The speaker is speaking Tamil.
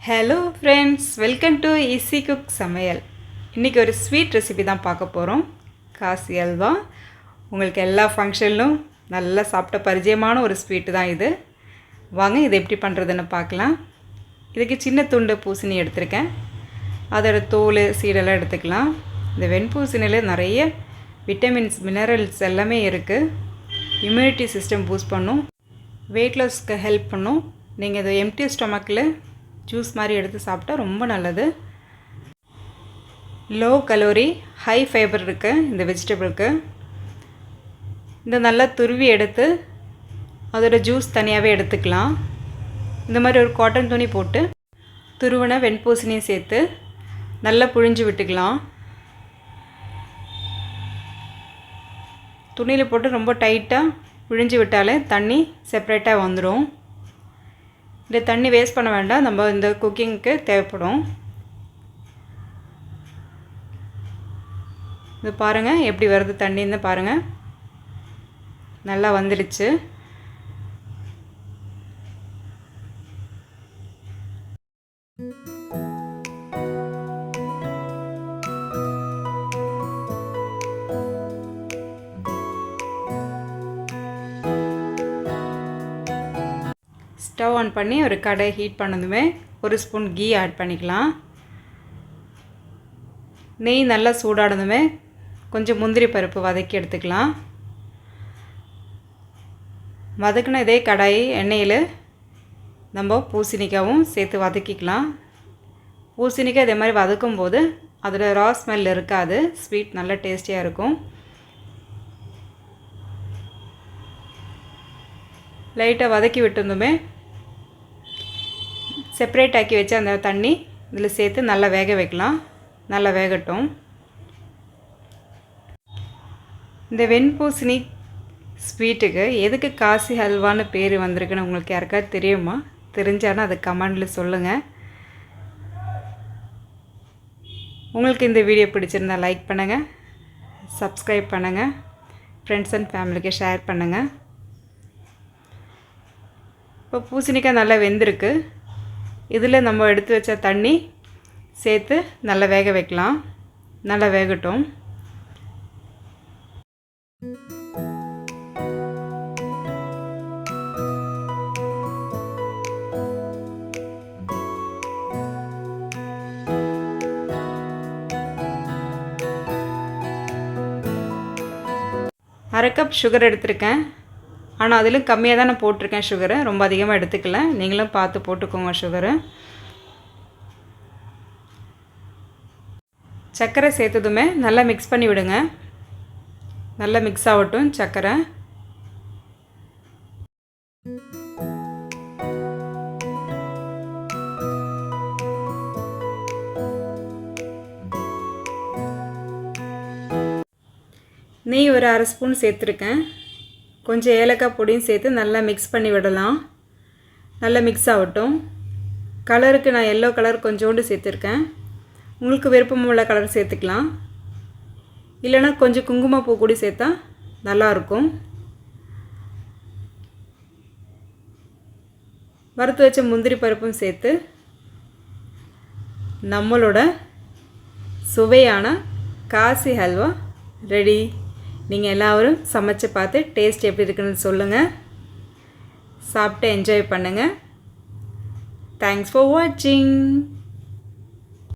Hello friends, welcome to easy cook சமையல். இன்றைக்கி ஒரு ஸ்வீட் ரெசிபி தான் பார்க்க போகிறோம். காசி அல்வா. உங்களுக்கு எல்லா ஃபங்க்ஷன்லும் நல்லா சாப்பிட்ட பரிச்சயமான ஒரு ஸ்வீட்டு தான் இது. வாங்க இது எப்படி பண்ணுறதுன்னு பார்க்கலாம். இதுக்கு சின்ன துண்டு பூசணி எடுத்திருக்கேன். அதோட தோல் சீடெல்லாம் எடுத்துக்கலாம். இந்த வெண்பூசணியில் நிறைய விட்டமின்ஸ் மினரல்ஸ் எல்லாமே இருக்குது. இம்யூனிட்டி சிஸ்டம் பூஸ்ட் பண்ணும், வெயிட் லாஸ்க்கு ஹெல்ப் பண்ணும். நீங்கள் இதை எம்டி ஸ்டொமக்கில் ஜூஸ் மாதிரி எடுத்து சாப்பிட்டா ரொம்ப நல்லது. லோ கலோரி ஹை ஃபைபர் இருக்குது இந்த வெஜிடபிளுக்கு. இந்த நல்லா துருவி எடுத்து அதோட ஜூஸ் தனியாகவே எடுத்துக்கலாம். இந்த மாதிரி ஒரு காட்டன் துணி போட்டு துருவின வெண்பூசணியை சேர்த்து நல்லா புழிஞ்சு விட்டுக்கலாம். துணியில் போட்டு ரொம்ப டைட்டாக புழிஞ்சு விட்டாலே தண்ணி செப்பரேட்டாக வந்துடும். இந்த தண்ணி வேஸ்ட் பண்ண வேண்டாம், நம்ம இந்த குக்கிங்க்கு தேவைப்படும். இது பாருங்கள் எப்படி வருது தண்ணின்னு பாருங்கள், நல்லா வந்துடுச்சு. ஸ்டவ் ஆன் பண்ணி ஒரு கடாய் ஹீட் பண்ணதுமே ஒரு ஸ்பூன் கீ ஆட் பண்ணிக்கலாம். நெய் நல்லா சூடானதுமே கொஞ்சம் முந்திரி பருப்பு வதக்கி எடுத்துக்கலாம். வதக்கின இதே கடாய் எண்ணெயில் நம்ம பூசணிக்காவும் சேர்த்து வதக்கிக்கலாம். பூசணிக்காய் இதே மாதிரி வதக்கும் போது அதில் ரா ஸ்மெல் இருக்காது, ஸ்வீட் நல்லா டேஸ்டியாக இருக்கும். லைட்டாக வதக்கி விட்டுருந்துமே செப்பரேட் ஆக்கி வச்சு அந்த தண்ணி இதில் சேர்த்து நல்லா வேக வைக்கலாம். நல்லா வேகட்டும். இந்த வெண்பூசணி ஸ்வீட்டுக்கு எதுக்கு காசி ஹல்வான்னு பேர் வந்திருக்குன்னு உங்களுக்கு யாருக்காவது தெரியுமா? தெரிஞ்சாலும் அது கமெண்டில் சொல்லுங்கள். உங்களுக்கு இந்த வீடியோ பிடிச்சிருந்தால் லைக் பண்ணுங்கள், சப்ஸ்கிரைப் பண்ணுங்கள், ஃப்ரெண்ட்ஸ் அண்ட் ஃபேமிலிக்கு ஷேர் பண்ணுங்கள். இப்போ பூசணிக்காய் நல்லா வெந்திருக்கு. இதில் நம்ம எடுத்து வச்ச தண்ணி சேர்த்து நல்லா வேக வைக்கலாம். நல்லா வேகட்டும். அரை கப் சுகர் எடுத்திருக்கேன். ஆனால் அதிலும் கம்மியாக தான் நான் போட்டிருக்கேன் சுகரை, ரொம்ப அதிகமாக எடுத்துக்கல. நீங்களும் பார்த்து போட்டுக்கோங்க சுகரு. சர்க்கரை சேர்த்ததுமே நல்லா மிக்ஸ் பண்ணி விடுங்க. நல்லா மிக்ஸ் ஆகட்டும் சர்க்கரை. நெய் ஒரு அரை ஸ்பூன் சேர்த்துருக்கேன். கொஞ்சம் ஏலக்காய் பொடியும் சேர்த்து நல்லா மிக்ஸ் பண்ணி விடலாம். நல்லா மிக்ஸ் ஆகட்டும். கலருக்கு நான் எல்லோ கலர் கொஞ்சோண்டு சேர்த்துருக்கேன். உங்களுக்கு விருப்பமுள்ள கலர் சேர்த்துக்கலாம். இல்லைனா கொஞ்சம் குங்குமப்பூ கூடி சேர்த்தா நல்லாயிருக்கும். வறுத்து வச்ச முந்திரி பருப்பும் சேர்த்து நம்மளோட சுவையான காசி ஹல்வா ரெடி. நீங்கள் எல்லோரும் சமைச்சு பார்த்து டேஸ்ட் எப்படி இருக்குன்னு சொல்லுங்கள். சாப்பிட்டு என்ஜாய் பண்ணுங்கள். தேங்க்ஸ் ஃபார் வாட்சிங்.